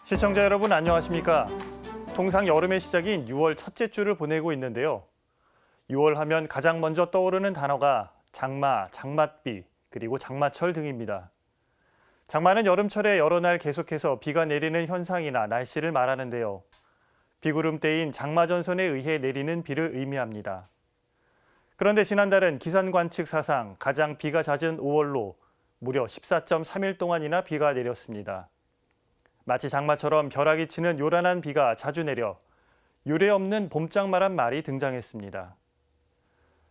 시청자 여러분 안녕하십니까? 통상 여름의 시작인 6월 첫째 주를 보내고 있는데요. 6월 하면 가장 먼저 떠오르는 단어가 장마, 장맛비, 그리고 장마철 등입니다. 장마는 여름철에 여러 날 계속해서 비가 내리는 현상이나 날씨를 말하는데요. 비구름대인 장마전선에 의해 내리는 비를 의미합니다. 그런데 지난달은 기상관측 사상 가장 비가 잦은 5월로 무려 14.3일 동안이나 비가 내렸습니다. 마치 장마처럼 벼락이 치는 요란한 비가 자주 내려 유례없는 봄장마란 말이 등장했습니다.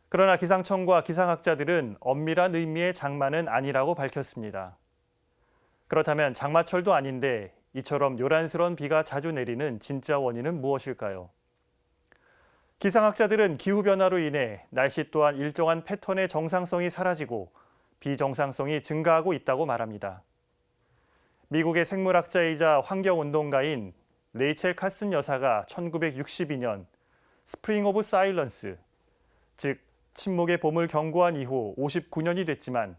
그러나 기상청과 기상학자들은 엄밀한 의미의 장마는 아니라고 밝혔습니다. 그렇다면 장마철도 아닌데 이처럼 요란스러운 비가 자주 내리는 진짜 원인은 무엇일까요? 기상학자들은 기후변화로 인해 날씨 또한 일정한 패턴의 정상성이 사라지고 비정상성이 증가하고 있다고 말합니다. 미국의 생물학자이자 환경운동가인 레이첼 칼슨 여사가 1962년 스프링 오브 사일런스, 즉 침묵의 봄을 경고한 이후 59년이 됐지만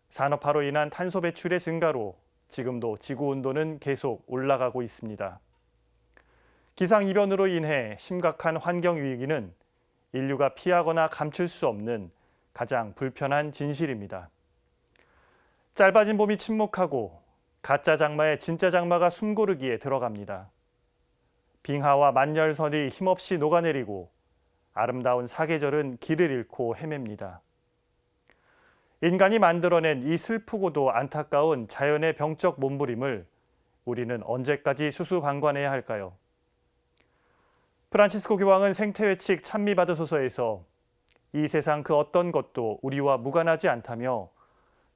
산업화로 인한 탄소 배출의 증가로 지금도 지구온도는 계속 올라가고 있습니다. 기상이변으로 인해 심각한 환경위기는 인류가 피하거나 감출 수 없는 가장 불편한 진실입니다. 짧아진 봄이 침묵하고 가짜 장마에 진짜 장마가 숨고르기에 들어갑니다. 빙하와 만열선이 힘없이 녹아내리고 아름다운 사계절은 길을 잃고 헤맵니다. 인간이 만들어낸 이 슬프고도 안타까운 자연의 병적 몸부림을 우리는 언제까지 수수방관해야 할까요? 프란치스코 교황은 생태회칙 찬미받으소서에서 이 세상 그 어떤 것도 우리와 무관하지 않다며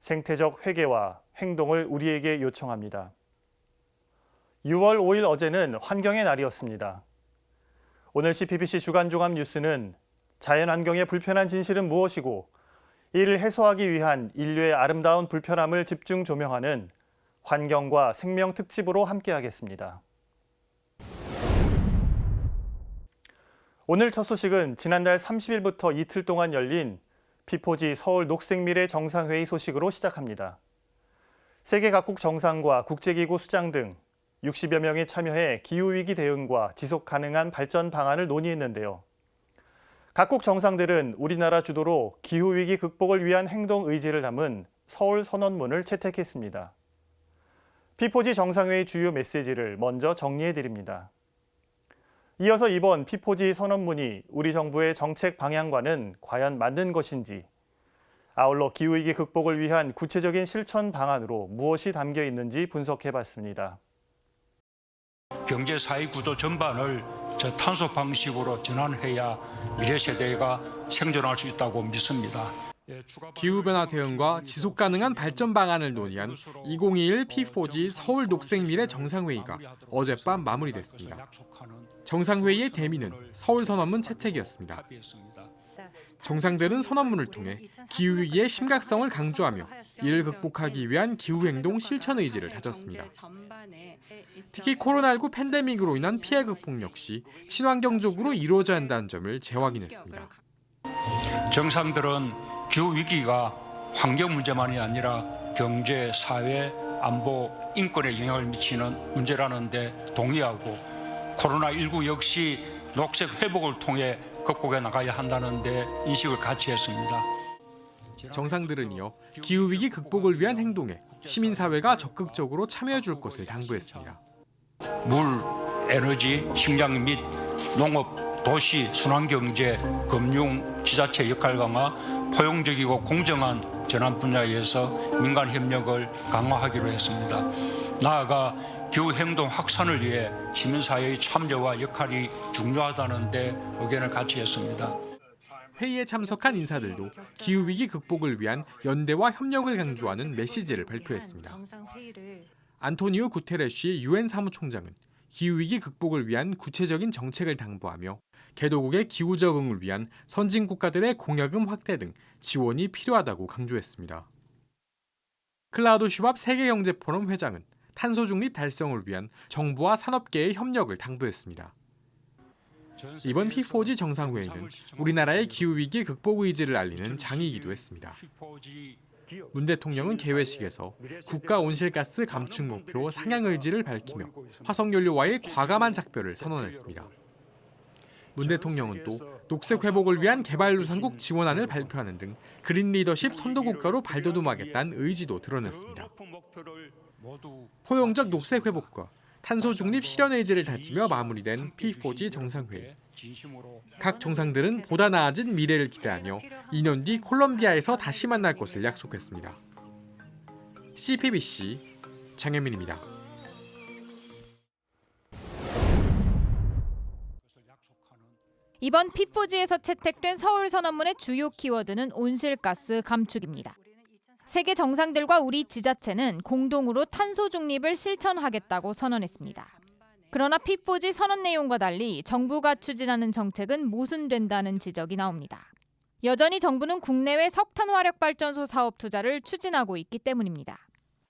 생태적 회개와 행동을 우리에게 요청합니다. 6월 5일 어제는 환경의 날이었습니다. 오늘 CPBC 주간종합 뉴스는 자연환경의 불편한 진실은 무엇이고 이를 해소하기 위한 인류의 아름다운 불편함을 집중 조명하는 환경과 생명 특집으로 함께하겠습니다. 오늘 첫 소식은 지난달 30일부터 이틀 동안 열린 P4G 서울 녹색미래 정상회의 소식으로 시작합니다. 세계 각국 정상과 국제기구 수장 등 60여 명이 참여해 기후위기 대응과 지속 가능한 발전 방안을 논의했는데요. 각국 정상들은 우리나라 주도로 기후위기 극복을 위한 행동 의지를 담은 서울 선언문을 채택했습니다. P4G 정상회의 주요 메시지를 먼저 정리해드립니다. 이어서 이번 P4G 선언문이 우리 정부의 정책 방향과는 과연 맞는 것인지, 아울러 기후위기 극복을 위한 구체적인 실천 방안으로 무엇이 담겨 있는지 분석해봤습니다. 경제 사회 구조 전반을 저탄소 방식으로 전환해야 미래 세대가 생존할 수 있다고 믿습니다. 기후변화 대응과 지속 가능한 발전 방안을 논의한 2021 P4G 서울 녹색미래 정상회의가 어젯밤 마무리됐습니다. 정상회의의 대미는 서울 선언문 채택이었습니다. 정상들은 선언문을 통해 기후위기의 심각성을 강조하며 이를 극복하기 위한 기후행동 실천 의지를 다졌습니다. 특히 코로나19 팬데믹으로 인한 피해 극복 역시 친환경적으로 이루어져야 한다는 점을 재확인했습니다. 정상들은 기후위기가 환경 문제만이 아니라 경제, 사회, 안보, 인권에 영향을 미치는 문제라는 데 동의하고 코로나19 역시 녹색 회복을 통해 극복해 나가야 한다는 데 인식을 같이 했습니다. 정상들은 이어 기후위기 극복을 위한 행동에 시민사회가 적극적으로 참여해 줄 것을 당부했습니다. 물, 에너지, 식량 및 농업, 도시, 순환경제, 금융, 지자체 역할 강화, 포용적이고 공정한 전환 분야에서 민간 협력을 강화하기로 했습니다. 나아가 기후행동 확산을 위해 시민사회의 참여와 역할이 중요하다는 데 의견을 같이 했습니다. 회의에 참석한 인사들도 기후위기 극복을 위한 연대와 협력을 강조하는 메시지를 발표했습니다. 안토니오 구테레시 유엔 사무총장은 기후위기 극복을 위한 구체적인 정책을 당부하며 개도국의 기후 적응을 위한 선진 국가들의 공여금 확대 등 지원이 필요하다고 강조했습니다. 클라우드 슈밥 세계경제포럼 회장은 탄소 중립 달성을 위한 정부와 산업계의 협력을 당부했습니다. 이번 P4G 정상회의는 우리나라의 기후위기 극복 의지를 알리는 장이기도 했습니다. 문 대통령은 개회식에서 국가 온실가스 감축 목표 상향 의지를 밝히며 화석연료와의 과감한 작별을 선언했습니다. 문 대통령은 또 녹색 회복을 위한 개발도상국 지원안을 발표하는 등 그린 리더십 선도국가로 발돋움하겠다는 의지도 드러냈습니다. 포용적 녹색 회복과 탄소 중립 실현 의지를 다지며 마무리된 P4G 정상회의. 각 정상들은 보다 나아진 미래를 기대하며 2년 뒤 콜롬비아에서 다시 만날 것을 약속했습니다. CPBC 장현민입니다. 이번 P4G에서 채택된 서울 선언문의 주요 키워드는 온실가스 감축입니다. 세계 정상들과 우리 지자체는 공동으로 탄소 중립을 실천하겠다고 선언했습니다. 그러나 P4G 선언 내용과 달리 정부가 추진하는 정책은 모순된다는 지적이 나옵니다. 여전히 정부는 국내외 석탄 화력 발전소 사업 투자를 추진하고 있기 때문입니다.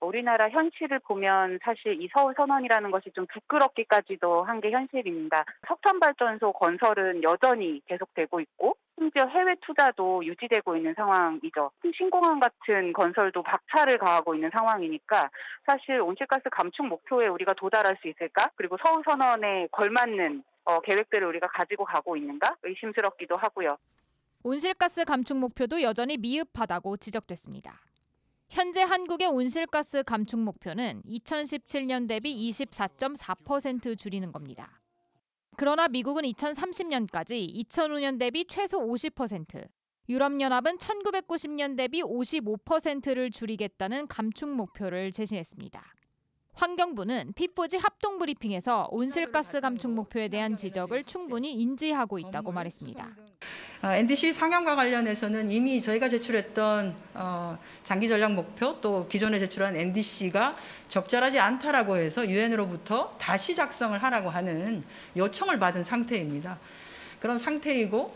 우리나라 현실을 보면 사실 이 서울 선언이라는 것이 좀 부끄럽기까지도 한 게 현실입니다. 석탄발전소 건설은 여전히 계속되고 있고 심지어 해외 투자도 유지되고 있는 상황이죠. 신공항 같은 건설도 박차를 가하고 있는 상황이니까 사실 온실가스 감축 목표에 우리가 도달할 수 있을까? 그리고 서울 선언에 걸맞는 계획들을 우리가 가지고 가고 있는가? 의심스럽기도 하고요. 온실가스 감축 목표도 여전히 미흡하다고 지적됐습니다. 현재 한국의 온실가스 감축 목표는 2017년 대비 24.4% 줄이는 겁니다. 그러나 미국은 2030년까지 2005년 대비 최소 50%, 유럽연합은 1990년 대비 55%를 줄이겠다는 감축 목표를 제시했습니다. 환경부는 P4G 합동 브리핑에서 온실가스 감축 목표에 대한 지적을 충분히 인지하고 있다고 말했습니다. NDC 상향과 관련해서는 이미 저희가 제출했던 장기 전략 목표 또 기존에 제출한 NDC가 적절하지 않다라고 해서 유엔으로부터 다시 작성을 하라고 하는 요청을 받은 상태입니다. 그런 상태이고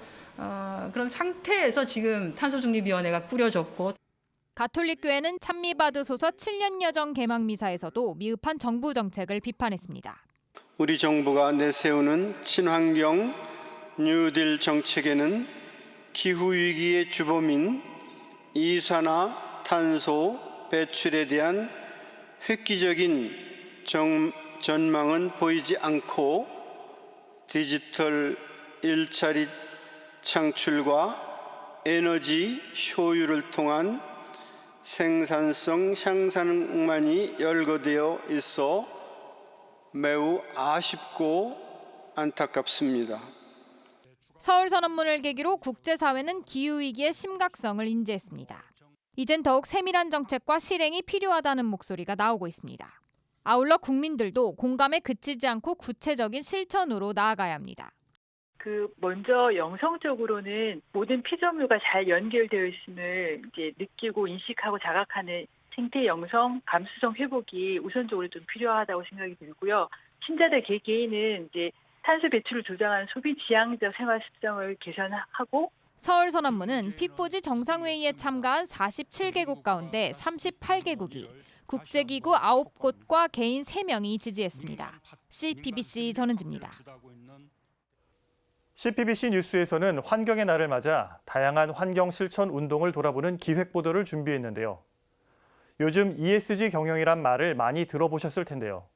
그런 상태에서 지금 탄소중립위원회가 꾸려졌고 가톨릭교회는 찬미받으소서 7년 여정 개막 미사에서도 미흡한 정부 정책을 비판했습니다. 우리 정부가 내세우는 친환경 뉴딜 정책에는 기후위기의 주범인 이산화탄소 배출에 대한 획기적인 전망은 보이지 않고 디지털 일자리 창출과 에너지 효율을 통한 생산성 향상만이 열거되어 있어 매우 아쉽고 안타깝습니다. 서울 선언문을 계기로 국제사회는 기후위기의 심각성을 인지했습니다. 이젠 더욱 세밀한 정책과 실행이 필요하다는 목소리가 나오고 있습니다. 아울러 국민들도 공감에 그치지 않고 구체적인 실천으로 나아가야 합니다. 먼저 영성적으로는 모든 피조물과 잘 연결되어 있음을 이제 느끼고 인식하고 자각하는 생태 영성, 감수성 회복이 우선적으로 좀 필요하다고 생각이 들고요. 신자들 개개인은 이제 탄소 배출을 조장하는 소비 지향적 생활 습성을 개선하고 서울 선언문은 P4G 정상회의에 참가한 47개국 가운데 38개국이 국제기구 9곳과 개인 3명이 지지했습니다. CPBC 전은지입니다. CPBC 뉴스에서는 환경의 날을 맞아 다양한 환경 실천 운동을 돌아보는 기획 보도를 준비했는데요. 요즘 ESG 경영이란 말을 많이 들어보셨을 텐데요.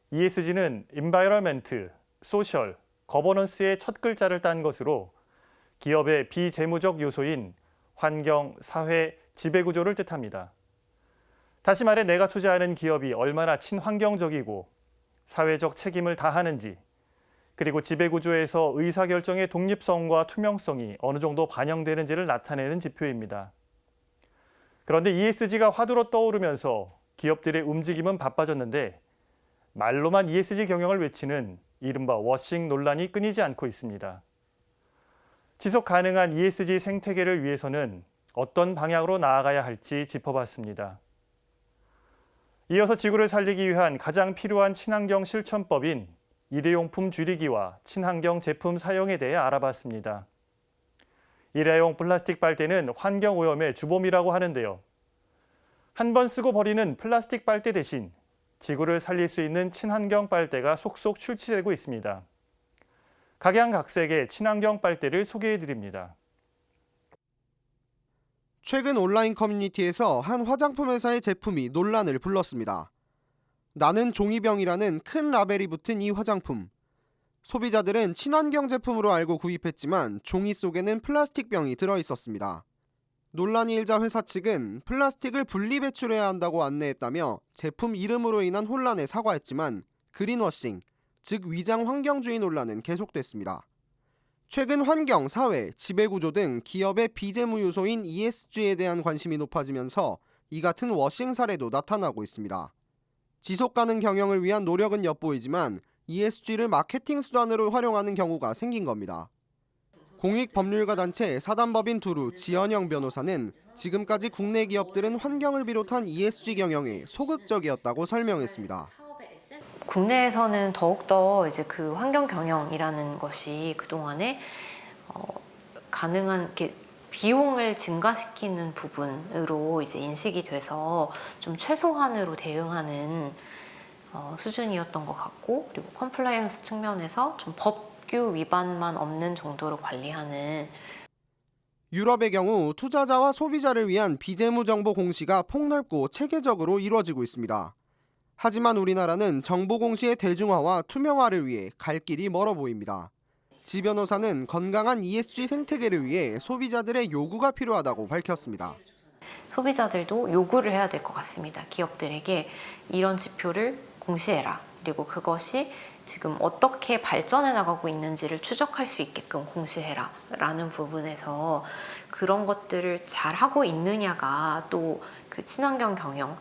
ESG는 Environment, Social, Governance의 첫 글자를 딴 것으로 기업의 비재무적 요소인 환경, 사회, 지배구조를 뜻합니다. 다시 말해 내가 투자하는 기업이 얼마나 친환경적이고 사회적 책임을 다하는지, 그리고 지배구조에서 의사결정의 독립성과 투명성이 어느 정도 반영되는지를 나타내는 지표입니다. 그런데 ESG가 화두로 떠오르면서 기업들의 움직임은 바빠졌는데 말로만 ESG 경영을 외치는 이른바 워싱 논란이 끊이지 않고 있습니다. 지속 가능한 ESG 생태계를 위해서는 어떤 방향으로 나아가야 할지 짚어봤습니다. 이어서 지구를 살리기 위한 가장 필요한 친환경 실천법인 일회용품 줄이기와 친환경 제품 사용에 대해 알아봤습니다. 일회용 플라스틱 빨대는 환경오염의 주범이라고 하는데요. 한 번 쓰고 버리는 플라스틱 빨대 대신 지구를 살릴 수 있는 친환경 빨대가 속속 출시되고 있습니다. 각양각색의 친환경 빨대를 소개해드립니다. 최근 온라인 커뮤니티에서 한 화장품 회사의 제품이 논란을 불렀습니다. 나는 종이병이라는 큰 라벨이 붙은 이 화장품. 소비자들은 친환경 제품으로 알고 구입했지만 종이 속에는 플라스틱 병이 들어있었습니다. 논란이 일자 회사 측은 플라스틱을 분리 배출해야 한다고 안내했다며 제품 이름으로 인한 혼란에 사과했지만 그린워싱, 즉 위장 환경주의 논란은 계속됐습니다. 최근 환경, 사회, 지배구조 등 기업의 비재무 요소인 ESG에 대한 관심이 높아지면서 이 같은 워싱 사례도 나타나고 있습니다. 지속가능 경영을 위한 노력은 엿보이지만 ESG를 마케팅 수단으로 활용하는 경우가 생긴 겁니다. 공익법률가 단체 사단법인 두루 지연영 변호사는 지금까지 국내 기업들은 환경을 비롯한 ESG 경영에 소극적이었다고 설명했습니다. 국내에서는 더욱더 이제 그 환경 경영이라는 것이 그동안에 가능한 이렇게 비용을 증가시키는 부분으로 이제 인식이 돼서 좀 최소한으로 대응하는 수준이었던 것 같고, 그리고 컴플라이언스 측면에서 좀 법규 위반만 없는 정도로 관리하는. 유럽의 경우 투자자와 소비자를 위한 비재무 정보 공시가 폭넓고 체계적으로 이루어지고 있습니다. 하지만 우리나라는 정보 공시의 대중화와 투명화를 위해 갈 길이 멀어 보입니다. 지 변호사는 건강한 ESG 생태계를 위해 소비자들의 요구가 필요하다고 밝혔습니다. 소비자들도 요구를 해야 될 것 같습니다. 기업들에게 이런 지표를 공시해라. 그리고 그것이 지금 어떻게 발전해 나가고 있는지를 추적할 수 있게끔 공시해라 라는 부분에서 그런 것들을 잘 하고 있느냐가 또 그 친환경 경영을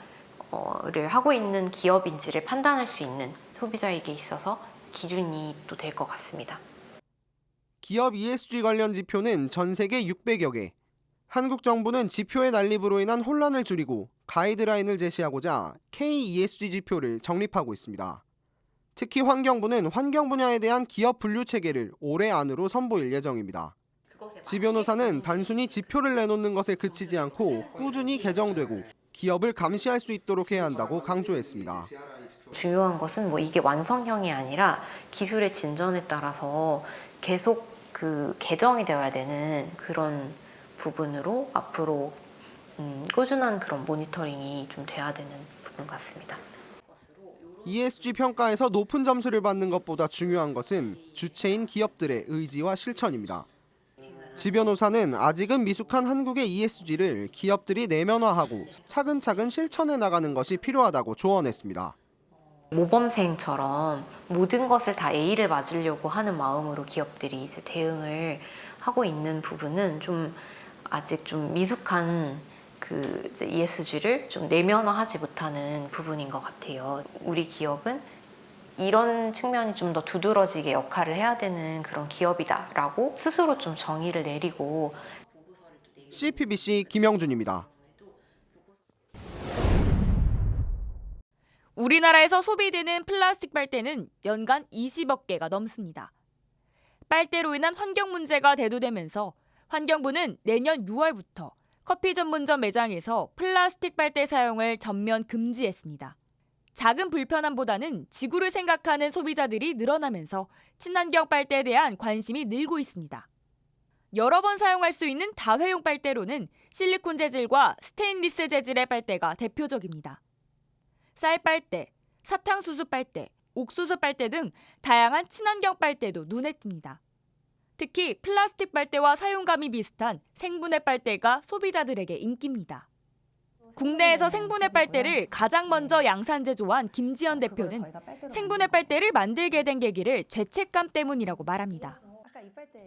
하고 있는 기업인지를 판단할 수 있는 소비자에게 있어서 기준이 또 될 것 같습니다. 기업 ESG 관련 지표는 전 세계 600여 개. 한국 정부는 지표의 난립으로 인한 혼란을 줄이고 가이드라인을 제시하고자 K-ESG 지표를 정립하고 있습니다. 특히 환경부는 환경 분야에 대한 기업 분류 체계를 올해 안으로 선보일 예정입니다. 지 변호사는 단순히 지표를 내놓는 것에 그치지 않고 꾸준히 개정되고 기업을 감시할 수 있도록 해야 한다고 강조했습니다. 중요한 것은 뭐 이게 완성형이 아니라 기술의 진전에 따라서 계속 그 개정이 되어야 되는 그런 부분으로 앞으로 꾸준한 그런 모니터링이 좀 돼야 되는 부분 같습니다. ESG 평가에서 높은 점수를 받는 것보다 중요한 것은 주체인 기업들의 의지와 실천입니다. 지 변호사는 아직은 미숙한 한국의 ESG를 기업들이 내면화하고 차근차근 실천해 나가는 것이 필요하다고 조언했습니다. 모범생처럼 모든 것을 다 A를 맞으려고 하는 마음으로 기업들이 이제 대응을 하고 있는 부분은 좀 아직 좀 미숙한 그 이제 ESG를 좀 내면화하지 못하는 부분인 것 같아요. 우리 기업은 이런 측면이 좀 더 두드러지게 역할을 해야 되는 그런 기업이다라고 스스로 좀 정의를 내리고. CPBC 김영준입니다. 우리나라에서 소비되는 플라스틱 빨대는 연간 20억 개가 넘습니다. 빨대로 인한 환경 문제가 대두되면서 환경부는 내년 6월부터 커피 전문점 매장에서 플라스틱 빨대 사용을 전면 금지했습니다. 작은 불편함보다는 지구를 생각하는 소비자들이 늘어나면서 친환경 빨대에 대한 관심이 늘고 있습니다. 여러 번 사용할 수 있는 다회용 빨대로는 실리콘 재질과 스테인리스 재질의 빨대가 대표적입니다. 쌀빨대, 사탕수수 빨대, 옥수수 빨대 등 다양한 친환경 빨대도 눈에 띕니다. 특히 플라스틱 빨대와 사용감이 비슷한 생분해 빨대가 소비자들에게 인기입니다. 국내에서 생분해 빨대를 가장 먼저 양산 제조한 김지연 대표는 생분해 빨대를 만들게 된 계기를 죄책감 때문이라고 말합니다.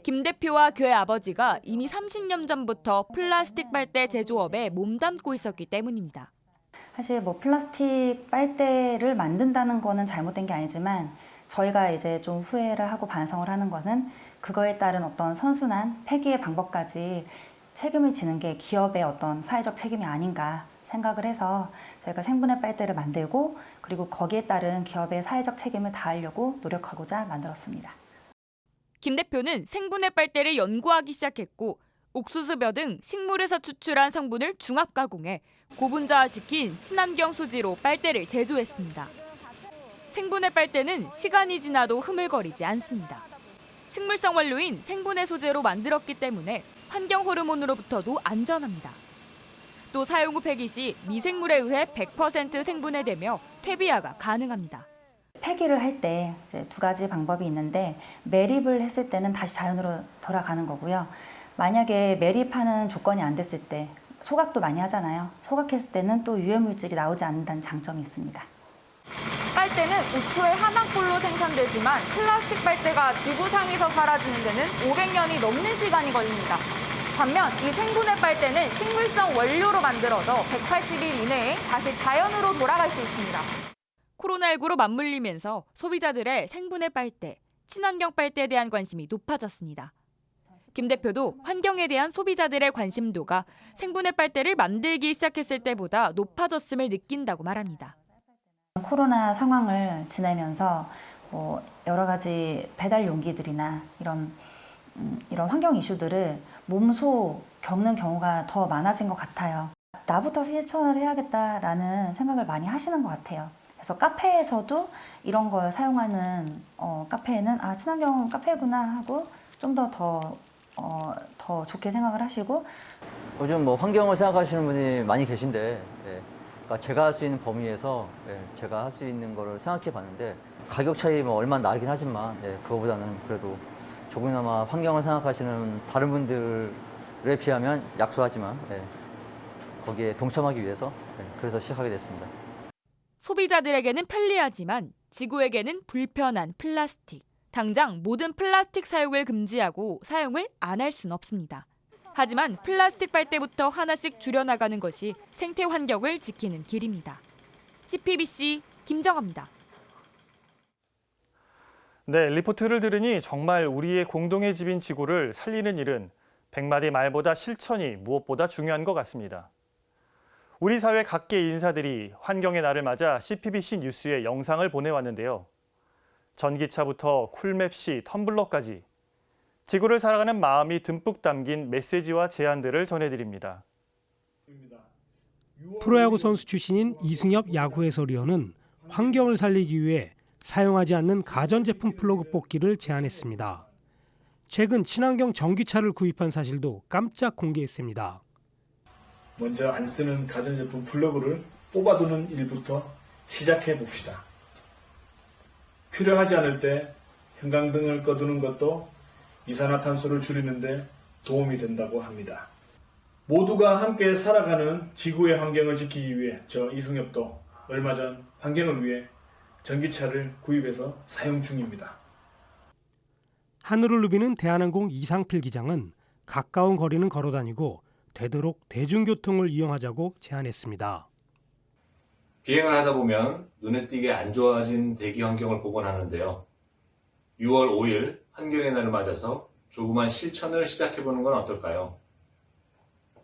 김 대표와 그의 아버지가 이미 30년 전부터 플라스틱 빨대 제조업에 몸담고 있었기 때문입니다. 사실 뭐 플라스틱 빨대를 만든다는 거는 잘못된 게 아니지만 저희가 이제 좀 후회를 하고 반성을 하는 거는 그거에 따른 어떤 선순환, 폐기의 방법까지 책임을 지는 게 기업의 어떤 사회적 책임이 아닌가 생각을 해서 저희가 생분해 빨대를 만들고 그리고 거기에 따른 기업의 사회적 책임을 다하려고 노력하고자 만들었습니다. 김 대표는 생분해 빨대를 연구하기 시작했고 옥수수벼 등 식물에서 추출한 성분을 중합 가공해 고분자화시킨 친환경 소지로 빨대를 제조했습니다. 생분해 빨대는 시간이 지나도 흐물거리지 않습니다. 식물성 원료인 생분해 소재로 만들었기 때문에 환경 호르몬으로부터도 안전합니다. 또 사용 후 폐기 시 미생물에 의해 100% 생분해되며 퇴비화가 가능합니다. 폐기를 할 때 두 가지 방법이 있는데 매립을 했을 때는 다시 자연으로 돌아가는 거고요. 만약에 매립하는 조건이 안 됐을 때 소각도 많이 하잖아요. 소각했을 때는 또 유해물질이 나오지 않는다는 장점이 있습니다. 빨대는 5초에 하나꼴로 생산되지만 플라스틱 빨대가 지구상에서 사라지는 데는 500년이 넘는 시간이 걸립니다. 반면 이 생분해 빨대는 식물성 원료로 만들어져 180일 이내에 다시 자연으로 돌아갈 수 있습니다. 코로나19로 맞물리면서 소비자들의 생분해 빨대, 친환경 빨대에 대한 관심이 높아졌습니다. 김 대표도 환경에 대한 소비자들의 관심도가 생분해 빨대를 만들기 시작했을 때보다 높아졌음을 느낀다고 말합니다. 코로나 상황을 지내면서 여러 가지 배달 용기들이나 이런 환경 이슈들을 몸소 겪는 경우가 더 많아진 것 같아요. 나부터 실천을 해야겠다라는 생각을 많이 하시는 것 같아요. 그래서 카페에서도 이런 걸 사용하는 카페에는 친환경 카페구나 하고 좀 더 좋게 생각을 하시고 요즘 환경을 생각하시는 분이 많이 계신데 그러니까 제가 할 수 있는 범위에서 제가 할 수 있는 거를 생각해 봤는데 가격 차이 얼마나 나긴 하지만 그거보다는 그래도 조금이나마 환경을 생각하시는 다른 분들에 비하면 약소하지만 거기에 동참하기 위해서 그래서 시작하게 됐습니다. 소비자들에게는 편리하지만 지구에게는 불편한 플라스틱. 당장 모든 플라스틱 사용을 금지하고 사용을 안 할 수는 없습니다. 하지만 플라스틱 빨대부터 하나씩 줄여나가는 것이 생태 환경을 지키는 길입니다. CPBC 김정아입니다. 네, 리포트를 들으니 정말 우리의 공동의 집인 지구를 살리는 일은 100마디 말보다 실천이 무엇보다 중요한 것 같습니다. 우리 사회 각계 인사들이 환경의 날을 맞아 CPBC 뉴스에 영상을 보내왔는데요. 전기차부터 쿨맵시, 텀블러까지 지구를 살아가는 마음이 듬뿍 담긴 메시지와 제안들을 전해드립니다. 프로야구 선수 출신인 이승엽 야구 해설위원은 환경을 살리기 위해 사용하지 않는 가전제품 플러그 뽑기를 제안했습니다. 최근 친환경 전기차를 구입한 사실도 깜짝 공개했습니다. 먼저 안 쓰는 가전제품 플러그를 뽑아두는 일부터 시작해 봅시다. 필요하지 않을 때 형광등을 꺼두는 것도 이산화탄소를 줄이는 데 도움이 된다고 합니다. 모두가 함께 살아가는 지구의 환경을 지키기 위해 저 이승엽도 얼마 전 환경을 위해 전기차를 구입해서 사용 중입니다. 하늘을 누비는 대한항공 이상필 기장은 가까운 거리는 걸어다니고 되도록 대중교통을 이용하자고 제안했습니다. 비행을 하다 보면 눈에 띄게 안 좋아진 대기 환경을 보곤 하는데요. 6월 5일 환경의 날을 맞아서 조그만 실천을 시작해보는 건 어떨까요?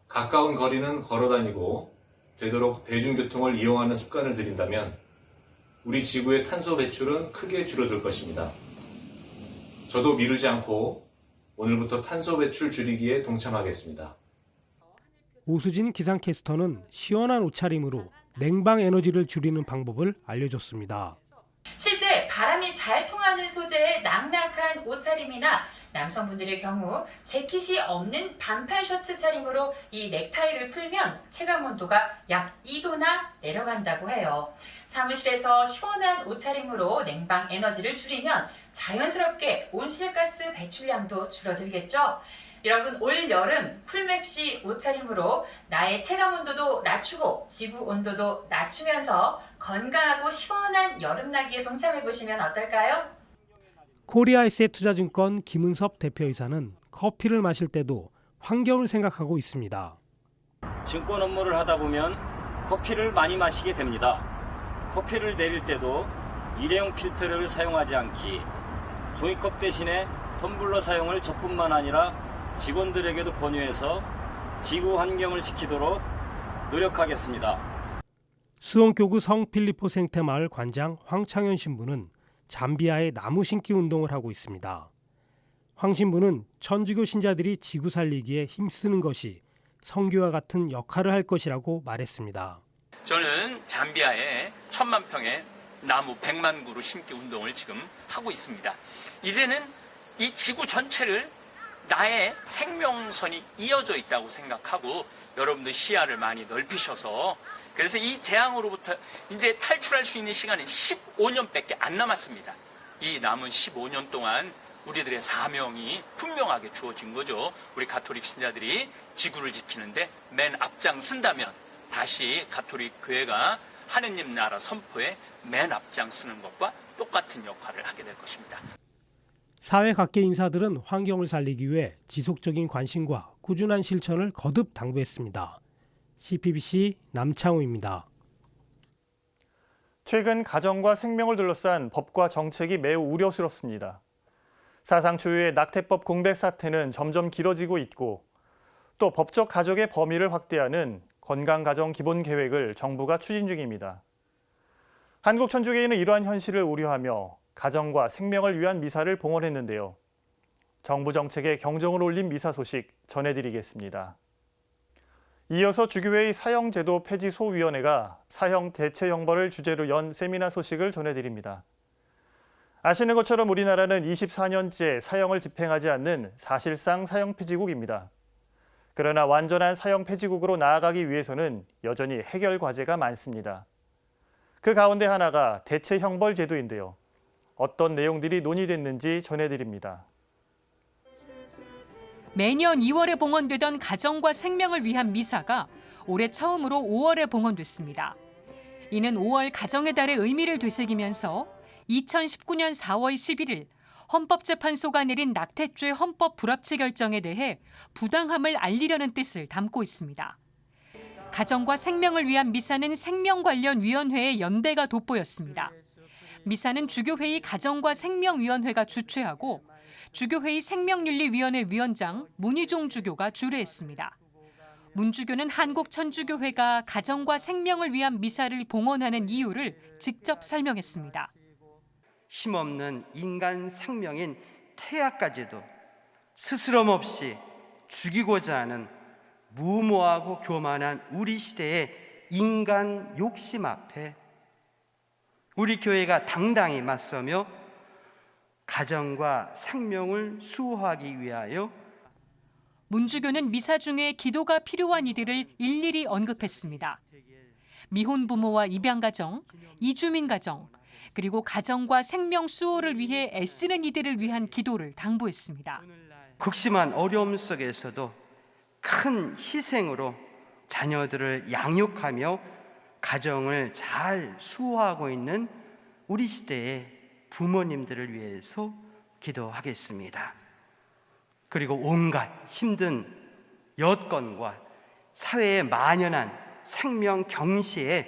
가까운 거리는 걸어다니고 되도록 대중교통을 이용하는 습관을 들인다면 우리 지구의 탄소 배출은 크게 줄어들 것입니다. 저도 미루지 않고 오늘부터 탄소 배출 줄이기에 동참하겠습니다. 오수진 기상캐스터는 시원한 옷차림으로 냉방 에너지를 줄이는 방법을 알려줬습니다. 실제 바람이 잘 통하는 소재의 낭낙한 옷차림이나 남성분들의 경우 재킷이 없는 반팔 셔츠 차림으로 이 넥타이를 풀면 체감온도가 약 2도나 내려간다고 해요. 사무실에서 시원한 옷차림으로 냉방 에너지를 줄이면 자연스럽게 온실가스 배출량도 줄어들겠죠. 여러분, 올 여름 쿨맵시 옷차림으로 나의 체감온도도 낮추고 지구 온도도 낮추면서 건강하고 시원한 여름나기에 동참해보시면 어떨까요? 코리아에셋투자증권 김은섭 대표이사는 커피를 마실 때도 환경을 생각하고 있습니다. 증권 업무를 하다 보면 커피를 많이 마시게 됩니다. 커피를 내릴 때도 일회용 필터를 사용하지 않기, 종이컵 대신에 텀블러 사용을 저뿐만 아니라 직원들에게도 권유해서 지구 환경을 지키도록 노력하겠습니다. 수원교구 성필리포 생태마을 관장 황창현 신부는 잠비아에 나무 심기 운동을 하고 있습니다. 황 신부는 천주교 신자들이 지구 살리기에 힘쓰는 것이 선교와 같은 역할을 할 것이라고 말했습니다. 저는 잠비아에 1000만 평의 나무 100만 그루 심기 운동을 지금 하고 있습니다. 이제는 이 지구 전체를 나의 생명선이 이어져 있다고 생각하고 여러분들 시야를 많이 넓히셔서 그래서 이 재앙으로부터 이제 탈출할 수 있는 시간은 15년밖에 안 남았습니다. 이 남은 15년 동안 우리들의 사명이 분명하게 주어진 거죠. 우리 가톨릭 신자들이 지구를 지키는데 맨 앞장선다면 다시 가톨릭 교회가 하느님 나라 선포에 맨 앞장서는 것과 똑같은 역할을 하게 될 것입니다. 사회 각계 인사들은 환경을 살리기 위해 지속적인 관심과 꾸준한 실천을 거듭 당부했습니다. CPBC 남창우입니다. 최근 가정과 생명을 둘러싼 법과 정책이 매우 우려스럽습니다. 사상 초유의 낙태법 공백 사태는 점점 길어지고 있고 또 법적 가족의 범위를 확대하는 건강가정기본계획을 정부가 추진 중입니다. 한국천주교회는 이러한 현실을 우려하며 가정과 생명을 위한 미사를 봉헌했는데요. 정부 정책에 경종을 울린 미사 소식 전해드리겠습니다. 이어서 주교회의 사형제도 폐지 소위원회가 사형 대체 형벌을 주제로 연 세미나 소식을 전해드립니다. 아시는 것처럼 우리나라는 24년째 사형을 집행하지 않는 사실상 사형 폐지국입니다. 그러나 완전한 사형 폐지국으로 나아가기 위해서는 여전히 해결 과제가 많습니다. 그 가운데 하나가 대체 형벌 제도인데요. 어떤 내용들이 논의됐는지 전해드립니다. 매년 2월에 봉헌되던 가정과 생명을 위한 미사가 올해 처음으로 5월에 봉헌됐습니다. 이는 5월 가정의 달의 의미를 되새기면서 2019년 4월 11일 헌법재판소가 내린 낙태죄 헌법 불합치 결정에 대해 부당함을 알리려는 뜻을 담고 있습니다. 가정과 생명을 위한 미사는 생명관련위원회의 연대가 돋보였습니다. 미사는 주교회의 가정과 생명위원회가 주최하고 주교회의 생명윤리위원회 위원장 문희종 주교가 주례했습니다. 문 주교는 한국천주교회가 가정과 생명을 위한 미사를 봉헌하는 이유를 직접 설명했습니다. 힘없는 인간 생명인 태아까지도 스스럼 없이 죽이고자 하는 무모하고 교만한 우리 시대의 인간 욕심 앞에 우리 교회가 당당히 맞서며 가정과 생명을 수호하기 위하여 문 주교는 미사 중에 기도가 필요한 이들을 일일이 언급했습니다. 미혼 부모와 입양 가정, 이주민 가정, 그리고 가정과 생명 수호를 위해 애쓰는 이들을 위한 기도를 당부했습니다. 극심한 어려움 속에서도 큰 희생으로 자녀들을 양육하며 가정을 잘 수호하고 있는 우리 시대의 부모님들을 위해서 기도하겠습니다. 그리고 온갖 힘든 여건과 사회에 만연한 생명 경시의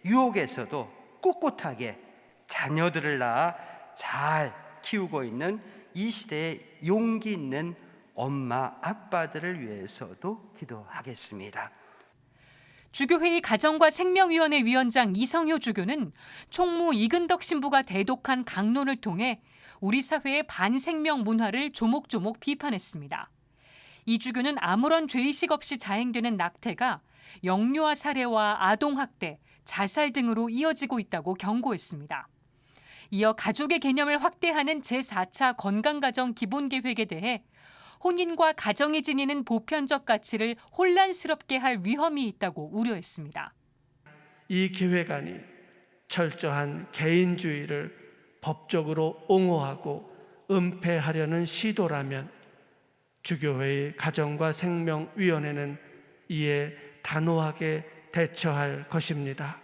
유혹에서도 꿋꿋하게 자녀들을 낳아 잘 키우고 있는 이 시대의 용기 있는 엄마, 아빠들을 위해서도 기도하겠습니다. 주교회의 가정과 생명위원회 위원장 이성효 주교는 총무 이근덕 신부가 대독한 강론을 통해 우리 사회의 반생명 문화를 조목조목 비판했습니다. 이 주교는 아무런 죄의식 없이 자행되는 낙태가 영유아 살해와 아동학대, 자살 등으로 이어지고 있다고 경고했습니다. 이어 가족의 개념을 확대하는 제4차 건강가정 기본계획에 대해 혼인과 가정이 지니는 보편적 가치를 혼란스럽게 할 위험이 있다고 우려했습니다. 이 계획안이 철저한 개인주의를 법적으로 옹호하고 은폐하려는 시도라면 주교회의 가정과 생명위원회는 이에 단호하게 대처할 것입니다.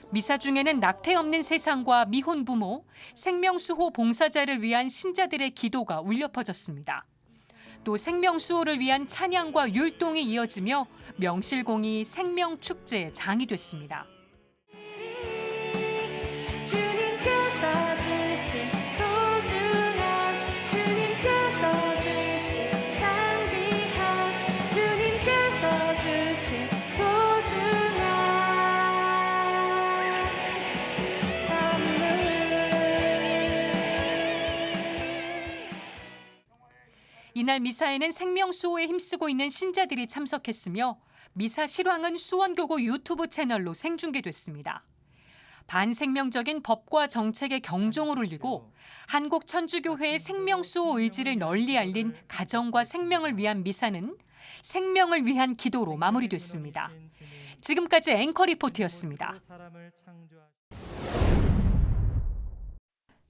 미사 중에는 낙태 없는 세상과 미혼 부모, 생명수호 봉사자를 위한 신자들의 기도가 울려 퍼졌습니다. 또 생명수호를 위한 찬양과 율동이 이어지며 명실공히 생명축제의 장이 됐습니다. 이날 미사에는 생명수호에 힘쓰고 있는 신자들이 참석했으며 미사 실황은 수원교구 유튜브 채널로 생중계됐습니다. 반생명적인 법과 정책에 경종을 울리고 한국천주교회의 생명수호 의지를 널리 알린 가정과 생명을 위한 미사는 생명을 위한 기도로 마무리됐습니다. 지금까지 앵커 리포트였습니다.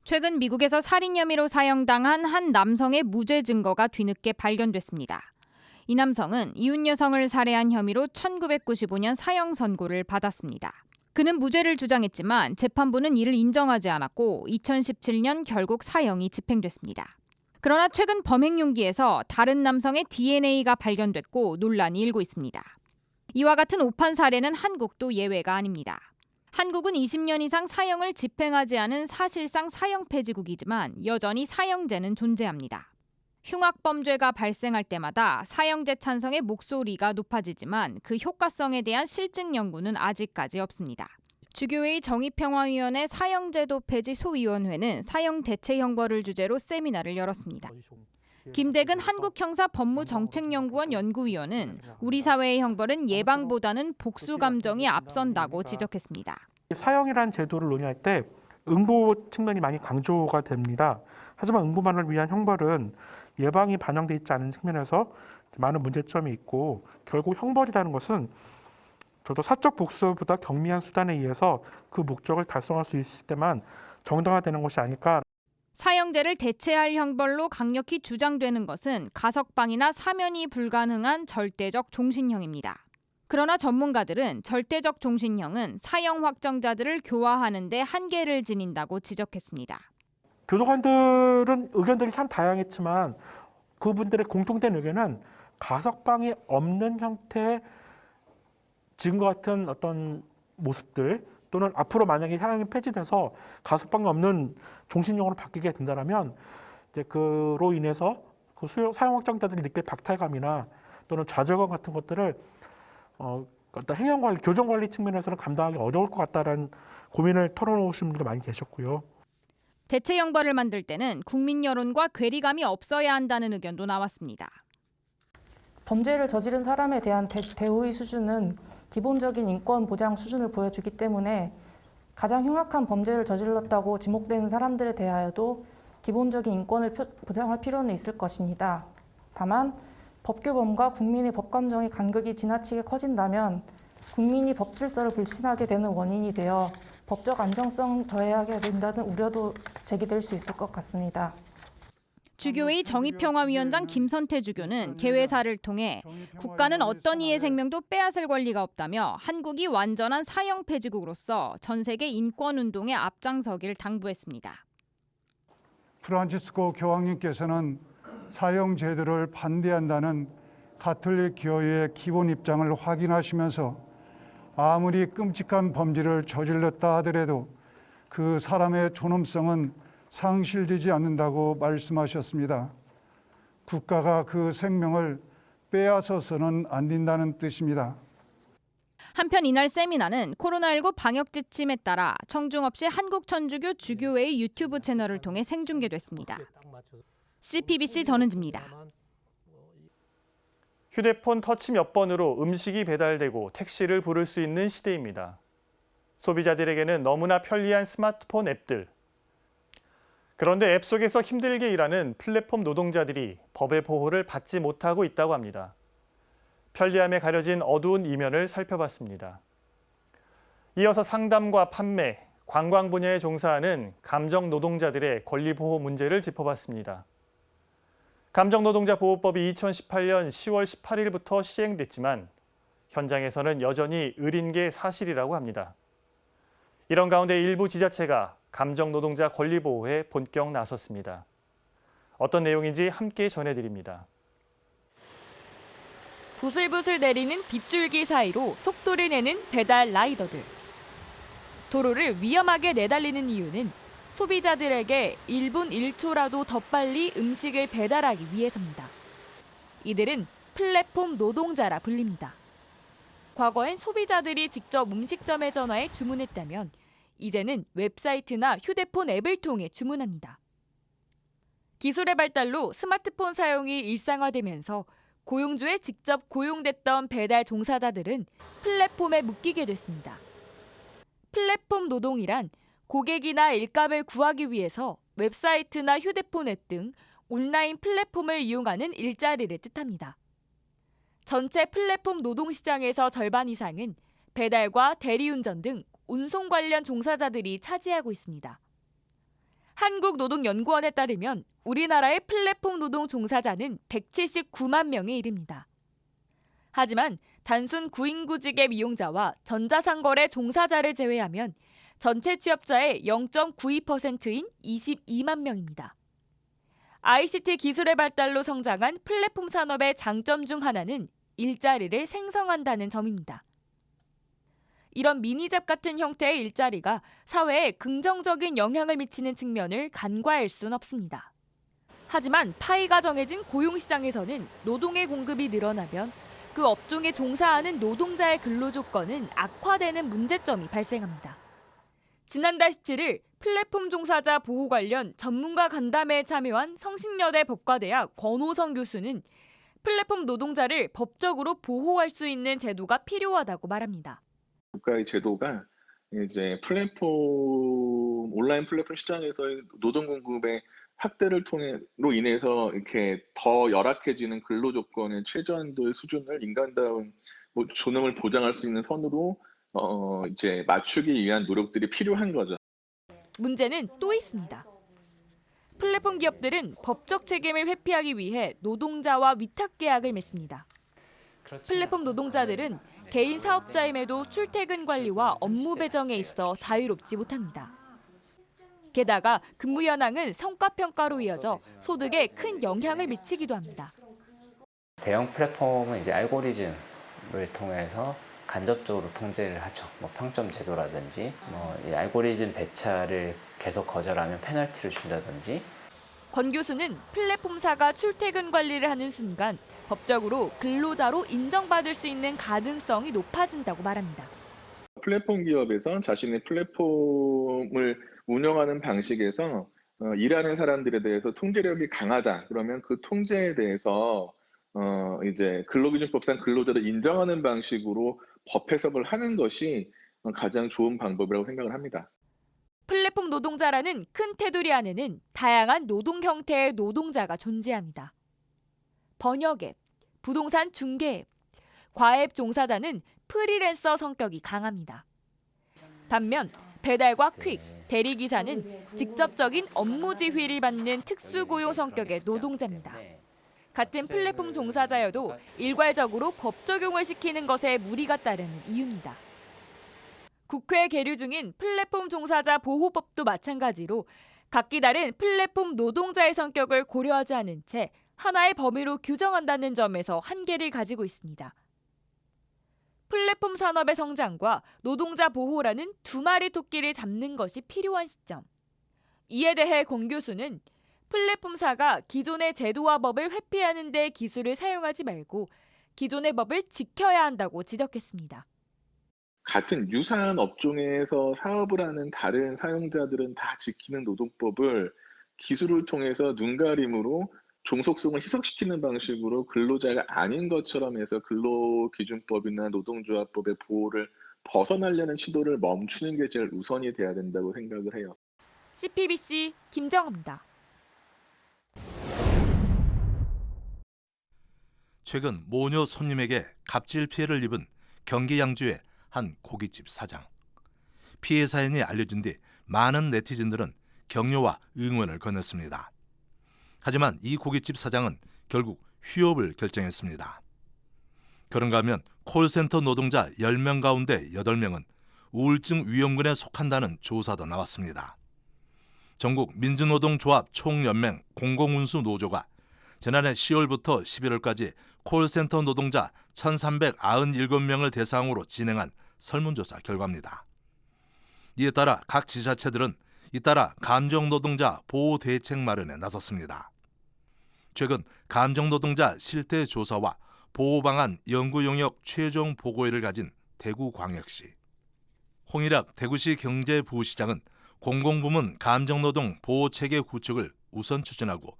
최근 미국에서 살인 혐의로 사형당한 한 남성의 무죄 증거가 뒤늦게 발견됐습니다. 이 남성은 이웃 여성을 살해한 혐의로 1995년 사형 선고를 받았습니다. 그는 무죄를 주장했지만 재판부는 이를 인정하지 않았고 2017년 결국 사형이 집행됐습니다. 그러나 최근 범행 용기에서 다른 남성의 DNA가 발견됐고 논란이 일고 있습니다. 이와 같은 오판 사례는 한국도 예외가 아닙니다. 한국은 20년 이상 사형을 집행하지 않은 사실상 사형 폐지국이지만 여전히 사형제는 존재합니다. 흉악범죄가 발생할 때마다 사형제 찬성의 목소리가 높아지지만 그 효과성에 대한 실증 연구는 아직까지 없습니다. 주교회의 정의평화위원회 사형제도 폐지 소위원회는 사형 대체 형벌을 주제로 세미나를 열었습니다. 김대근 한국형사법무정책연구원 연구위원은 우리 사회의 형벌은 예방보다는 복수 감정이 앞선다고 지적했습니다. 사형이라는 제도를 논의할 때 응보 측면이 많이 강조가 됩니다. 하지만 응보만을 위한 형벌은 예방이 반영돼 있지 않은 측면에서 많은 문제점이 있고 결국 형벌이라는 것은 저도 사적 복수보다 경미한 수단에 의해서 그 목적을 달성할 수 있을 때만 정당화되는 것이 아닐까. 사형제를 대체할 형벌로 강력히 주장되는 것은 가석방이나 사면이 불가능한 절대적 종신형입니다. 그러나 전문가들은 절대적 종신형은 사형 확정자들을 교화하는 데 한계를 지닌다고 지적했습니다. 교도관들은 의견들이 참 다양했지만 그분들의 공통된 의견은 가석방이 없는 형태의 지금과 같은 어떤 모습들 또는 앞으로 만약에 사형이 폐지돼서 가석방이 없는 종신형으로 바뀌게 된다면 이제 그로 인해서 그 사형 확정자들이 느낄 박탈감이나 또는 좌절감 같은 것들을 어떤 행정 관리, 교정 관리 측면에서는 감당하기 어려울 것 같다라는 고민을 털어놓으신 분들도 많이 계셨고요. 대체 형벌을 만들 때는 국민 여론과 괴리감이 없어야 한다는 의견도 나왔습니다. 범죄를 저지른 사람에 대한 대우의 수준은 기본적인 인권 보장 수준을 보여주기 때문에 가장 흉악한 범죄를 저질렀다고 지목되는 사람들에 대하여도 기본적인 인권을 보장할 필요는 있을 것입니다. 다만 법규범과 국민의 법감정의 간극이 지나치게 커진다면 국민이 법 질서를 불신하게 되는 원인이 되어 법적 안정성 저해하게 된다는 우려도 제기될 수 있을 것 같습니다. 주교회의 정의평화위원장 김선태 주교는 개회사를 통해 국가는 어떤 이의 생명도 빼앗을 권리가 없다며 한국이 완전한 사형 폐지국으로서 전 세계 인권운동에 앞장서길 당부했습니다. 프란치스코 교황님께서는 사형 제도를 반대한다는 가톨릭 교회의 기본 입장을 확인하시면서 아무리 끔찍한 범죄를 저질렀다 하더라도 그 사람의 존엄성은 상실되지 않는다고 말씀하셨습니다. 국가가 그 생명을 빼앗아서는 안 된다는 뜻입니다. 한편 이날 세미나는 코로나19 방역 지침에 따라 청중 없이 한국천주교 주교회의 유튜브 채널을 통해 생중계됐습니다. CPBC 전은지입니다. 휴대폰 터치 몇 번으로 음식이 배달되고 택시를 부를 수 있는 시대입니다. 소비자들에게는 너무나 편리한 스마트폰 앱들. 그런데 앱 속에서 힘들게 일하는 플랫폼 노동자들이 법의 보호를 받지 못하고 있다고 합니다. 편리함에 가려진 어두운 이면을 살펴봤습니다. 이어서 상담과 판매, 관광 분야에 종사하는 감정 노동자들의 권리 보호 문제를 짚어봤습니다. 감정노동자보호법이 2018년 10월 18일부터 시행됐지만 현장에서는 여전히 느린 게 사실이라고 합니다. 이런 가운데 일부 지자체가 감정노동자 권리 보호에 본격 나섰습니다. 어떤 내용인지 함께 전해드립니다. 부슬부슬 내리는 빗줄기 사이로 속도를 내는 배달 라이더들. 도로를 위험하게 내달리는 이유는 소비자들에게 1분 1초라도 더 빨리 음식을 배달하기 위해서입니다. 이들은 플랫폼 노동자라 불립니다. 과거엔 소비자들이 직접 음식점에 전화해 주문했다면 이제는 웹사이트나 휴대폰 앱을 통해 주문합니다. 기술의 발달로 스마트폰 사용이 일상화되면서 고용주에 직접 고용됐던 배달 종사자들은 플랫폼에 묶이게 됐습니다. 플랫폼 노동이란 고객이나 일감을 구하기 위해서 웹사이트나 휴대폰 앱 등 온라인 플랫폼을 이용하는 일자리를 뜻합니다. 전체 플랫폼 노동시장에서 절반 이상은 배달과 대리운전 등 운송 관련 종사자들이 차지하고 있습니다. 한국노동연구원에 따르면 우리나라의 플랫폼 노동 종사자는 179만 명에 이릅니다. 하지만 단순 구인구직의 이용자와 전자상거래 종사자를 제외하면 전체 취업자의 0.92%인 22만 명입니다. ICT 기술의 발달로 성장한 플랫폼 산업의 장점 중 하나는 일자리를 생성한다는 점입니다. 이런 미니잡 같은 형태의 일자리가 사회에 긍정적인 영향을 미치는 측면을 간과할 순 없습니다. 하지만 파이가 정해진 고용시장에서는 노동의 공급이 늘어나면 그 업종에 종사하는 노동자의 근로조건은 악화되는 문제점이 발생합니다. 지난달 17일 플랫폼 종사자 보호 관련 전문가 간담회에 참여한 성신여대 법과대학 권호성 교수는 플랫폼 노동자를 법적으로 보호할 수 있는 제도가 필요하다고 말합니다. 국가의 제도가 이제 온라인 플랫폼 시장에서의 노동 공급의 확대를 통해로 인해서 이렇게 더 열악해지는 근로 조건의 최저한도의 수준을 인간다운 존엄을 보장할 수 있는 선으로 이제 맞추기 위한 노력들이 필요한 거죠. 문제는 또 있습니다. 플랫폼 기업들은 법적 책임을 회피하기 위해 노동자와 위탁 계약을 맺습니다. 플랫폼 노동자들은 개인 사업자임에도 출퇴근 관리와 업무 배정에 있어 자유롭지 못합니다. 게다가 근무 현황은 성과 평가로 이어져 소득에 큰 영향을 미치기도 합니다. 대형 플랫폼은 이제 알고리즘을 통해서 간접적으로 통제를 하죠. 평점 제도라든지 이 알고리즘 배차를 계속 거절하면 페널티를 준다든지. 권 교수는 플랫폼사가 출퇴근 관리를 하는 순간 법적으로 근로자로 인정받을 수 있는 가능성이 높아진다고 말합니다. 플랫폼 기업에서 자신의 플랫폼을 운영하는 방식에서 일하는 사람들에 대해서 통제력이 강하다. 그러면 그 통제에 대해서 이제 근로기준법상 근로자를 인정하는 방식으로 법 해석을 하는 것이 가장 좋은 방법이라고 생각을 합니다. 플랫폼 노동자라는 큰 테두리 안에는 다양한 노동 형태의 노동자가 존재합니다. 번역앱, 부동산 중개앱, 과앱 종사자는 프리랜서 성격이 강합니다. 반면 배달과 퀵, 대리기사는 직접적인 업무 지휘를 받는 특수고용 성격의 노동자입니다. 같은 플랫폼 종사자여도 일괄적으로 법 적용을 시키는 것에 무리가 따르는 이유입니다. 국회에 계류 중인 플랫폼 종사자 보호법도 마찬가지로 각기 다른 플랫폼 노동자의 성격을 고려하지 않은 채 하나의 범위로 규정한다는 점에서 한계를 가지고 있습니다. 플랫폼 산업의 성장과 노동자 보호라는 두 마리 토끼를 잡는 것이 필요한 시점. 이에 대해 권 교수는 플랫폼사가 기존의 제도와 법을 회피하는 데 기술을 사용하지 말고 기존의 법을 지켜야 한다고 지적했습니다. 같은 유사한 업종에서 사업을 하는 다른 사용자들은 다 지키는 노동법을 기술을 통해서 눈가림으로 종속성을 희석시키는 방식으로 근로자가 아닌 것처럼 해서 근로기준법이나 노동조합법의 보호를 벗어나려는 시도를 멈추는 게 제일 우선이 돼야 된다고 생각을 해요. CPBC 김정호입니다. 최근 모녀 손님에게 갑질 피해를 입은 경기 양주의 한 고깃집 사장. 피해 사연이 알려진 뒤 많은 네티즌들은 격려와 응원을 건넸습니다. 하지만 이 고깃집 사장은 결국 휴업을 결정했습니다. 그런가 하면 콜센터 노동자 10명 가운데 8명은 우울증 위험군에 속한다는 조사도 나왔습니다. 전국 민주노동조합 총연맹 공공운수 노조가 지난해 10월부터 11월까지 콜센터 노동자 1,397명을 대상으로 진행한 설문조사 결과입니다. 이에 따라 각 지자체들은 잇따라 감정노동자 보호 대책 마련에 나섰습니다. 최근 감정노동자 실태조사와 보호방안 연구 용역 최종 보고회를 가진 대구광역시. 홍일학 대구시 경제부시장은 공공부문 감정노동 보호체계 구축을 우선 추진하고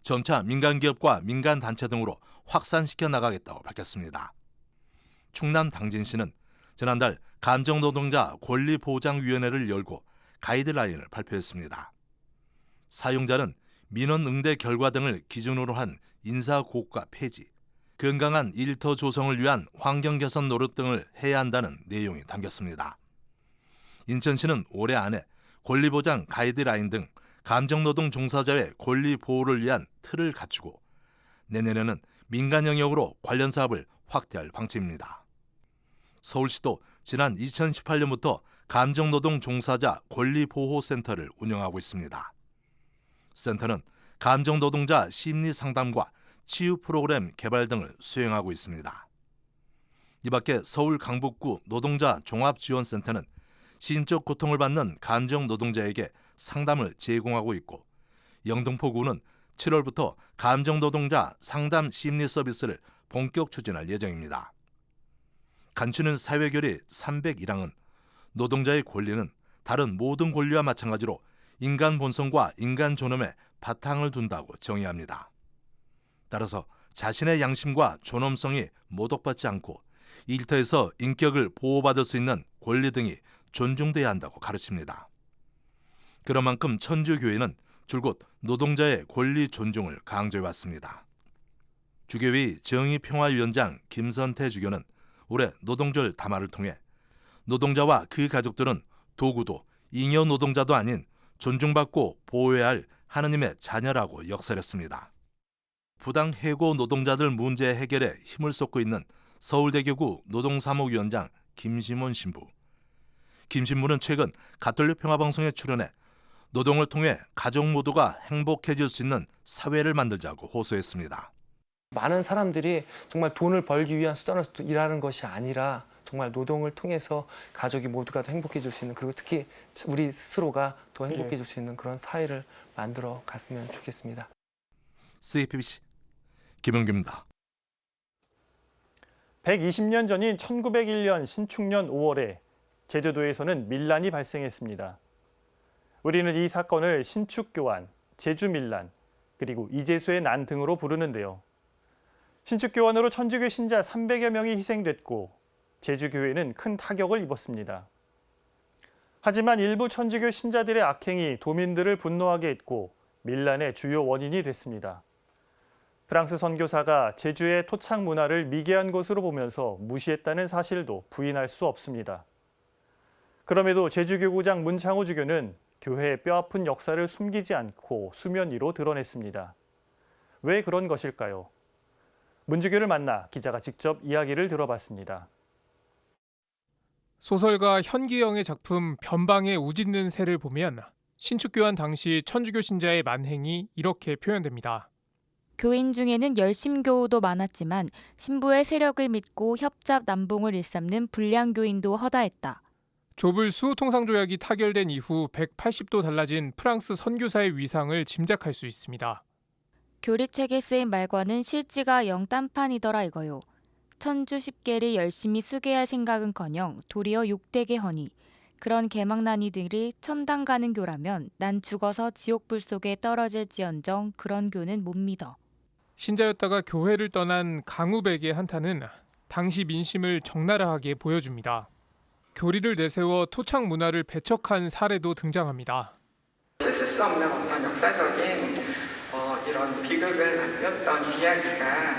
점차 민간기업과 민간단체 등으로 확산시켜 나가겠다고 밝혔습니다. 충남 당진시는 지난달 감정노동자 권리보장위원회를 열고 가이드라인을 발표했습니다. 사용자는 민원 응대 결과 등을 기준으로 한 인사고과 폐지, 건강한 일터 조성을 위한 환경 개선 노력 등을 해야 한다는 내용이 담겼습니다. 인천시는 올해 안에 권리보장 가이드라인 등 감정노동 종사자의 권리 보호를 위한 틀을 갖추고 내년에는 민간 영역으로 관련 사업을 확대할 방침입니다. 서울시도 지난 2018년부터 감정노동 종사자 권리보호센터를 운영하고 있습니다. 센터는 감정노동자 심리 상담과 치유 프로그램 개발 등을 수행하고 있습니다. 이 밖에 서울 강북구 노동자 종합지원센터는 심적 고통을 받는 감정노동자에게 상담을 제공하고 있고 영등포구는 7월부터 감정노동자 상담 심리 서비스를 본격 추진할 예정입니다. 간추는 사회교리 301항은 노동자의 권리는 다른 모든 권리와 마찬가지로 인간 본성과 인간 존엄에 바탕을 둔다고 정의합니다. 따라서 자신의 양심과 존엄성이 모독받지 않고 일터에서 인격을 보호받을 수 있는 권리 등이 존중돼야 한다고 가르칩니다. 그런 만큼 천주교회는 줄곧 노동자의 권리 존중을 강조해왔습니다. 주교회 정의평화위원장 김선태 주교는 올해 노동절 담화를 통해 노동자와 그 가족들은 도구도 잉여 노동자도 아닌 존중받고 보호해야 할 하느님의 자녀라고 역설했습니다. 부당 해고 노동자들 문제 해결에 힘을 쏟고 있는 서울대교구 노동사무위원장 김심원 신부. 김 신부는 최근 가톨릭 평화방송에 출연해 노동을 통해 가족 모두가 행복해질 수 있는 사회를 만들자고 호소했습니다. 많은 사람들이 정말 돈을 벌기 위한 수단으로 일하는 것이 아니라 정말 노동을 통해서 가족이 모두가 더 행복해질 수 있는, 그리고 특히 우리 스스로가 더 행복해질 수 있는 그런 사회를 만들어 갔으면 좋겠습니다. CPBC 김영규입니다. 120년 전인 1901년 신축년 5월에 제주도에서는 밀란이 발생했습니다. 우리는 이 사건을 신축교환, 제주밀란, 그리고 이재수의 난 등으로 부르는데요. 신축교환으로 천주교 신자 300여 명이 희생됐고 제주교회는 큰 타격을 입었습니다. 하지만 일부 천주교 신자들의 악행이 도민들을 분노하게 했고 밀란의 주요 원인이 됐습니다. 프랑스 선교사가 제주의 토착 문화를 미개한 것으로 보면서 무시했다는 사실도 부인할 수 없습니다. 그럼에도 제주교구장 문창호 주교는 교회의 뼈아픈 역사를 숨기지 않고 수면 위로 드러냈습니다. 왜 그런 것일까요? 문주교를 만나 기자가 직접 이야기를 들어봤습니다. 소설가 현기영의 작품 변방의 우짖는 새를 보면 신축교환 당시 천주교 신자의 만행이 이렇게 표현됩니다. 교인 중에는 열심교우도 많았지만 신부의 세력을 믿고 협잡 남봉을 일삼는 불량교인도 허다했다. 조불 수호통상조약이 타결된 이후 180도 달라진 프랑스 선교사의 위상을 짐작할 수 있습니다. 교리책에 쓰인 말과는 실지가 영 딴판이더라 이거요. 천주 10개를 열심히 수계할 생각은커녕 도리어 6대게 허니 그런 개망난이들이 천당 가는 교라면 난 죽어서 지옥불 속에 떨어질지언정 그런 교는 못 믿어. 신자였다가 교회를 떠난 강우백의 한탄은 당시 민심을 적나라하게 보여줍니다. 교리를 내세워 토착 문화를 배척한 사례도 등장합니다. 씻을 수 없는 어떤 역사적인 이런 비극을 남겼던 이야기가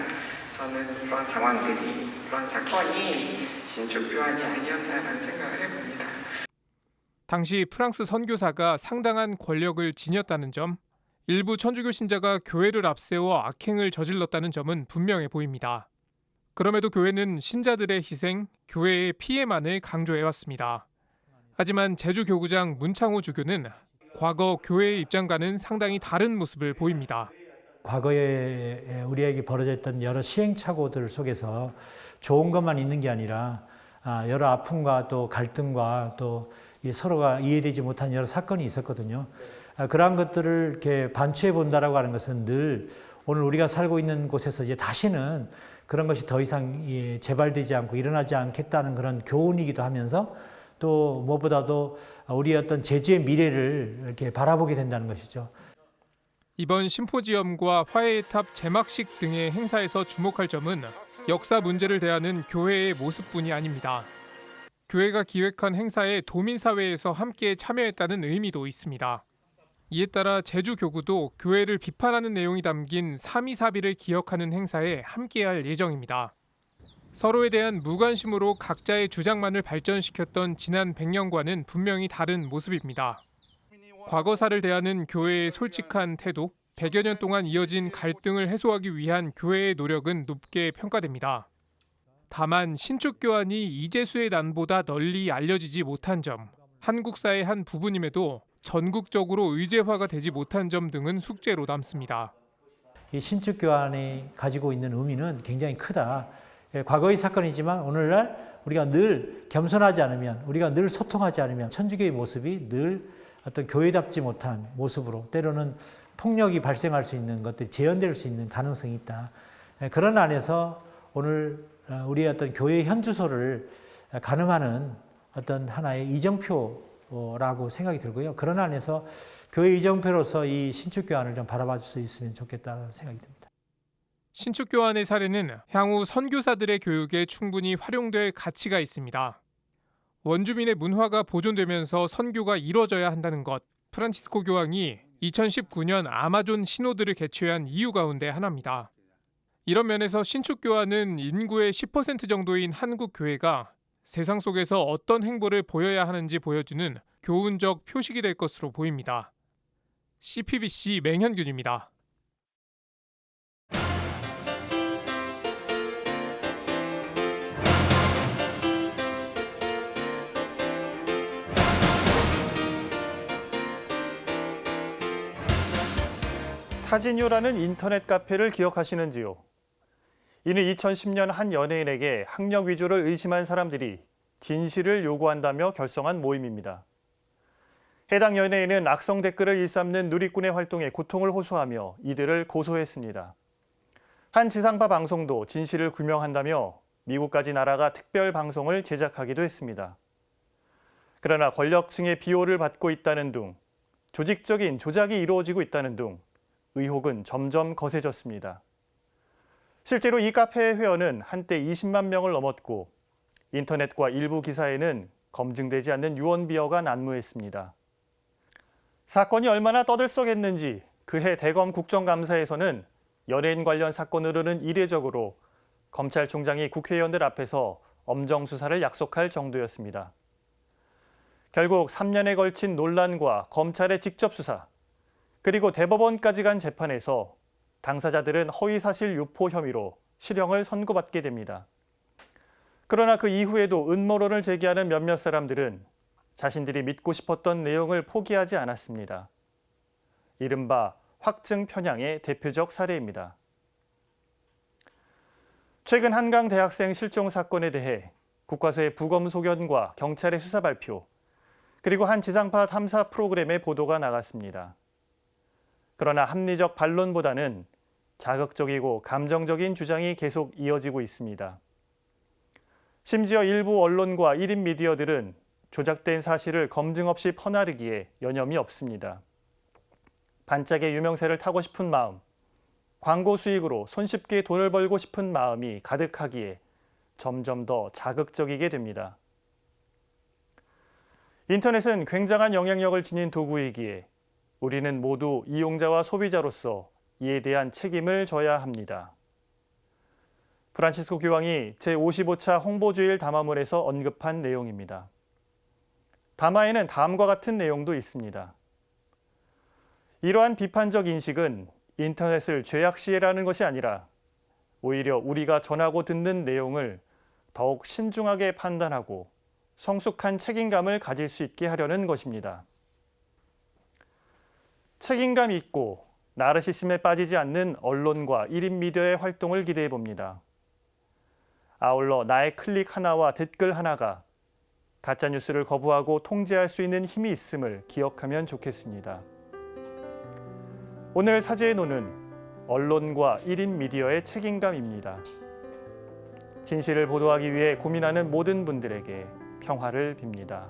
저는 그런 상황들이, 그런 사건이 신축교환이 아니었나라는 생각을 해봅니다. 당시 프랑스 선교사가 상당한 권력을 지녔다는 점, 일부 천주교 신자가 교회를 앞세워 악행을 저질렀다는 점은 분명해 보입니다. 그럼에도 교회는 신자들의 희생, 교회의 피해만을 강조해왔습니다. 하지만 제주교구장 문창호 주교는 과거 교회의 입장과는 상당히 다른 모습을 보입니다. 과거에 우리에게 벌어졌던 여러 시행착오들 속에서 좋은 것만 있는 게 아니라 여러 아픔과 또 갈등과 또 서로가 이해되지 못한 여러 사건이 있었거든요. 그러한 것들을 이렇게 반추해 본다라고 하는 것은 늘 오늘 우리가 살고 있는 곳에서 이제 다시는 그런 것이 더 이상 재발되지 않고 일어나지 않겠다는 그런 교훈이기도 하면서 또 무엇보다도 우리의 어떤 제주의 미래를 이렇게 바라보게 된다는 것이죠. 이번 심포지엄과 화해의 탑 제막식 등의 행사에서 주목할 점은 역사 문제를 대하는 교회의 모습뿐이 아닙니다. 교회가 기획한 행사에 도민사회에서 함께 참여했다는 의미도 있습니다. 이에 따라 제주교구도 교회를 비판하는 내용이 담긴 3.2.4비를 기억하는 행사에 함께할 예정입니다. 서로에 대한 무관심으로 각자의 주장만을 발전시켰던 지난 100년과는 분명히 다른 모습입니다. 과거사를 대하는 교회의 솔직한 태도, 100여 년 동안 이어진 갈등을 해소하기 위한 교회의 노력은 높게 평가됩니다. 다만 신축교환이 이재수의 난보다 널리 알려지지 못한 점, 한국사의 한 부분임에도 전국적으로 의제화가 되지 못한 점 등은 숙제로 남습니다. 이 신축교환이 가지고 있는 의미는 굉장히 크다. 과거의 사건이지만 오늘날 우리가 늘 겸손하지 않으면, 우리가 늘 소통하지 않으면 천주교의 모습이 늘 어떤 교회답지 못한 모습으로 때로는 폭력이 발생할 수 있는 것들이 재현될 수 있는 가능성이 있다. 그런 안에서 오늘 우리의 어떤 교회 현주소를 가늠하는 어떤 하나의 이정표라고 생각이 들고요. 그런 안에서 교회 이정표로서 이 신축교환을 좀 바라봐 줄 수 있으면 좋겠다는 생각이 듭니다. 신축교환의 사례는 향후 선교사들의 교육에 충분히 활용될 가치가 있습니다. 원주민의 문화가 보존되면서 선교가 이루어져야 한다는 것, 프란치스코 교황이 2019년 아마존 신호들을 개최한 이유 가운데 하나입니다. 이런 면에서 신축교환은 인구의 10% 정도인 한국 교회가 세상 속에서 어떤 행보를 보여야 하는지 보여주는 교훈적 표식이 될 것으로 보입니다. CPBC 맹현균입니다. 타진요라는 인터넷 카페를 기억하시는지요? 이는 2010년 한 연예인에게 학력 위조를 의심한 사람들이 진실을 요구한다며 결성한 모임입니다. 해당 연예인은 악성 댓글을 일삼는 누리꾼의 활동에 고통을 호소하며 이들을 고소했습니다. 한 지상파 방송도 진실을 규명한다며 미국까지 날아가 특별 방송을 제작하기도 했습니다. 그러나 권력층의 비호를 받고 있다는 등 조직적인 조작이 이루어지고 있다는 등 의혹은 점점 거세졌습니다. 실제로 이 카페의 회원은 한때 20만 명을 넘었고 인터넷과 일부 기사에는 검증되지 않는 유언비어가 난무했습니다. 사건이 얼마나 떠들썩했는지 그해 대검 국정감사에서는 연예인 관련 사건으로는 이례적으로 검찰총장이 국회의원들 앞에서 엄정 수사를 약속할 정도였습니다. 결국 3년에 걸친 논란과 검찰의 직접 수사, 그리고 대법원까지 간 재판에서 당사자들은 허위사실 유포 혐의로 실형을 선고받게 됩니다. 그러나 그 이후에도 음모론을 제기하는 몇몇 사람들은 자신들이 믿고 싶었던 내용을 포기하지 않았습니다. 이른바 확증 편향의 대표적 사례입니다. 최근 한강 대학생 실종 사건에 대해 국과수의 부검 소견과 경찰의 수사 발표, 그리고 한 지상파 탐사 프로그램의 보도가 나갔습니다. 그러나 합리적 반론보다는 자극적이고 감정적인 주장이 계속 이어지고 있습니다. 심지어 일부 언론과 1인 미디어들은 조작된 사실을 검증 없이 퍼나르기에 여념이 없습니다. 반짝의 유명세를 타고 싶은 마음, 광고 수익으로 손쉽게 돈을 벌고 싶은 마음이 가득하기에 점점 더 자극적이게 됩니다. 인터넷은 굉장한 영향력을 지닌 도구이기에 우리는 모두 이용자와 소비자로서 이에 대한 책임을 져야 합니다. 프란치스코 교황이 제55차 홍보주일 담화문에서 언급한 내용입니다. 담화에는 다음과 같은 내용도 있습니다. 이러한 비판적 인식은 인터넷을 죄악시해라는 것이 아니라 오히려 우리가 전하고 듣는 내용을 더욱 신중하게 판단하고 성숙한 책임감을 가질 수 있게 하려는 것입니다. 책임감 있고 나르시즘에 빠지지 않는 언론과 1인 미디어의 활동을 기대해 봅니다. 아울러 나의 클릭 하나와 댓글 하나가 가짜뉴스를 거부하고 통제할 수 있는 힘이 있음을 기억하면 좋겠습니다. 오늘 사제의 논은 언론과 1인 미디어의 책임감입니다. 진실을 보도하기 위해 고민하는 모든 분들에게 평화를 빕니다.